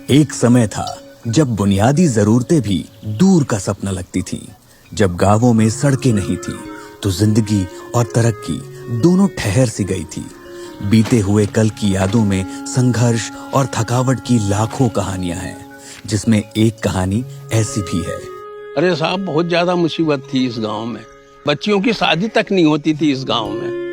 एक समय था जब बुनियादी जरूरतें भी दूर का सपना लगती थी। जब गांवों में सड़कें नहीं थी तो जिंदगी और तरक्की दोनों ठहर सी गई थी। बीते हुए कल की यादों में संघर्ष और थकावट की लाखों कहानियां हैं, जिसमें एक कहानी ऐसी भी है। अरे साहब, बहुत ज्यादा मुसीबत थी इस गांव में। बच्चियों की शादी तक नहीं होती थी इस गांव में।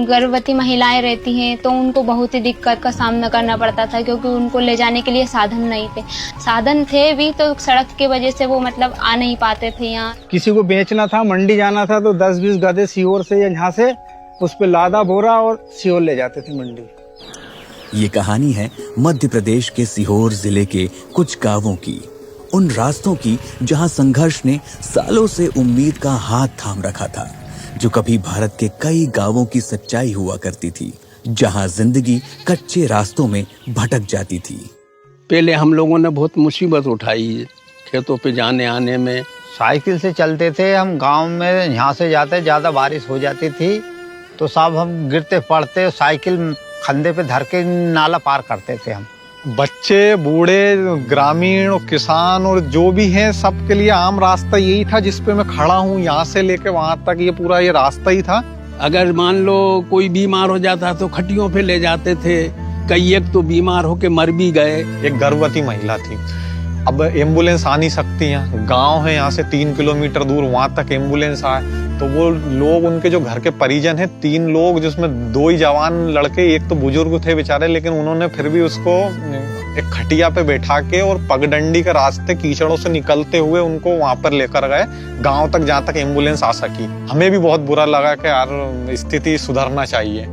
गर्भवती महिलाएं रहती हैं तो उनको बहुत ही दिक्कत का सामना करना पड़ता था, क्योंकि उनको ले जाने के लिए साधन नहीं थे। साधन थे भी तो सड़क की वजह से वो मतलब आ नहीं पाते थे यहाँ। किसी को बेचना था, मंडी जाना था तो 10-20 गधे सीहोर से या यहाँ से उस पे लादा बोरा और सीहोर ले जाते थे मंडी। ये कहानी है मध्य प्रदेश के सीहोर जिले के कुछ गांवों की, उन रास्तों की जहां संघर्ष ने सालों से उम्मीद का हाथ थाम रखा था, जो कभी भारत के कई गांवों की सच्चाई हुआ करती थी, जहां जिंदगी कच्चे रास्तों में भटक जाती थी। पहले हम लोगों ने बहुत मुसीबत उठाई खेतों पे जाने आने में। साइकिल से चलते थे हम गांव में, यहाँ से जाते ज्यादा बारिश हो जाती थी तो साहब हम गिरते पड़ते, साइकिल खंदे पे धर के नाला पार करते थे हम। बच्चे, बूढ़े, ग्रामीण और किसान और जो भी हैं, सबके लिए आम रास्ता यही था जिस पे मैं खड़ा हूँ। यहाँ से लेके वहां तक ये पूरा ये रास्ता ही था। अगर मान लो कोई बीमार हो जाता तो खटियों पे ले जाते थे। कई एक तो बीमार होके मर भी गए। एक गर्भवती महिला थी। अब एम्बुलेंस आ नहीं सकती है, गांव है यहाँ से 3 किलोमीटर दूर, वहां तक एम्बुलेंस आए तो वो लोग, उनके जो घर के परिजन हैं, 3 लोग जिसमें 2 ही जवान लड़के, एक तो बुजुर्ग थे बेचारे, लेकिन उन्होंने फिर भी उसको एक खटिया पे बैठा के और पगडंडी के रास्ते कीचड़ों से निकलते हुए उनको वहां पर लेकर गए गांव तक, जहां तक एम्बुलेंस आ सकी। हमें भी बहुत बुरा लगा कि यार स्थिति सुधरना चाहिए।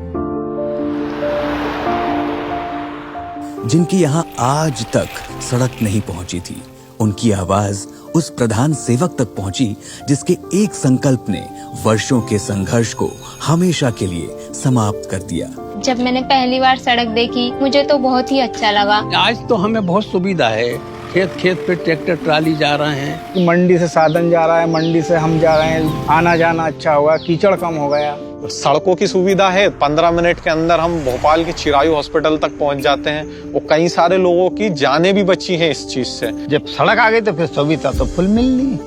जिनकी यहाँ आज तक सड़क नहीं पहुंची थी, उनकी आवाज उस प्रधान सेवक तक पहुंची जिसके एक संकल्प ने वर्षों के संघर्ष को हमेशा के लिए समाप्त कर दिया। जब मैंने पहली बार सड़क देखी मुझे तो बहुत ही अच्छा लगा। आज तो हमें बहुत सुविधा है, खेत खेत पे ट्रैक्टर ट्राली जा रहे हैं। मंडी से साधन जा रहा है, मंडी से हम जा रहे हैं, आना जाना अच्छा हुआ, कीचड़ कम हो गया। सड़कों की सुविधा है, 15 मिनट के अंदर हम भोपाल के चिरायु हॉस्पिटल तक पहुंच जाते हैं और कई सारे लोगों की जानें भी बची हैं इस चीज से। जब सड़क आ गई तो फिर सुविधा तो फुल मिलनी।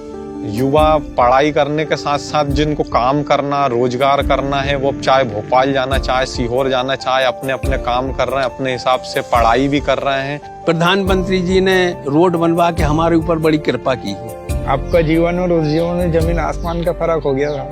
युवा पढ़ाई करने के साथ साथ जिनको काम करना, रोजगार करना है, वो चाहे भोपाल जाना, चाहे सीहोर जाना, चाहे अपने अपने काम कर रहे हैं, अपने हिसाब से पढ़ाई भी कर रहे हैं। प्रधानमंत्री जी ने रोड बनवा के हमारे ऊपर बड़ी कृपा की है। आपका जीवन और उस जीवन में जमीन आसमान का फर्क हो गया था।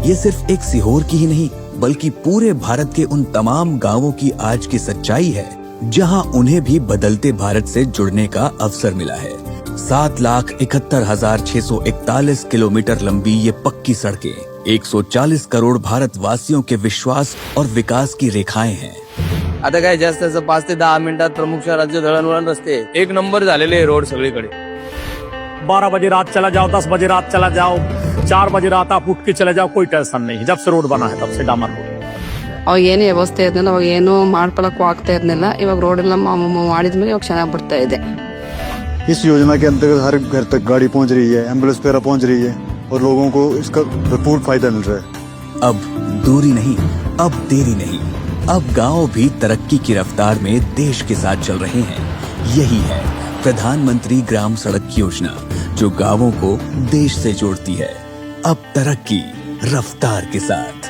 ये सिर्फ एक सीहोर की ही नहीं, बल्कि पूरे भारत के उन तमाम गांवों की आज की सच्चाई है, जहां उन्हें भी बदलते भारत से जुड़ने का अवसर मिला है। 7,71,641 किलोमीटर लंबी ये पक्की सड़कें 140 करोड़ भारतवासियों के विश्वास और विकास की रेखाएं हैं। आता काय जास्त 5 ते 10 मिनिटात प्रमुख शहराचे दळणवळण रस्ते 1 नंबर झालेले रोड सगळीकडे। 12 बजे रात चला जाओ, 10 बजे रात चला जाओ, 4 बजे रात आप उठ के चले जाओ, कोई टेंशन नहीं। जब से रोड बना है तब से डामर रोड। ಅವಾಗ ಏನು ವ್ಯವಸ್ಥೆ ಇರಲಿಲ್ಲ, ಅವಾಗ ಏನು ಮಾಡ್ಕೊಳ್ಳೋಕ್ಕೂ ಆಗ್ತಾ ಇರಲಿಲ್ಲ। ಇವಾಗ ರೋಡ್ ಎಲ್ಲ ಮಾಡಿದ್ಮೇಲೆ ಇವಾಗ ಚೆನ್ನಾಗಿ ಬರ್ತಾ ಇದೆ। इस योजना के अंतर्गत हर घर तक गाड़ी पहुंच रही है, एम्बुलेंस वगैरह पहुंच रही है और लोगों को इसका भरपूर फायदा मिल रहा है। अब दूरी नहीं, अब देरी नहीं, अब गांव भी तरक्की की रफ्तार में देश के साथ चल रहे हैं। यही है प्रधानमंत्री ग्राम सड़क योजना, जो गांवों को देश से जोड़ती है। अब तरक्की रफ्तार के साथ।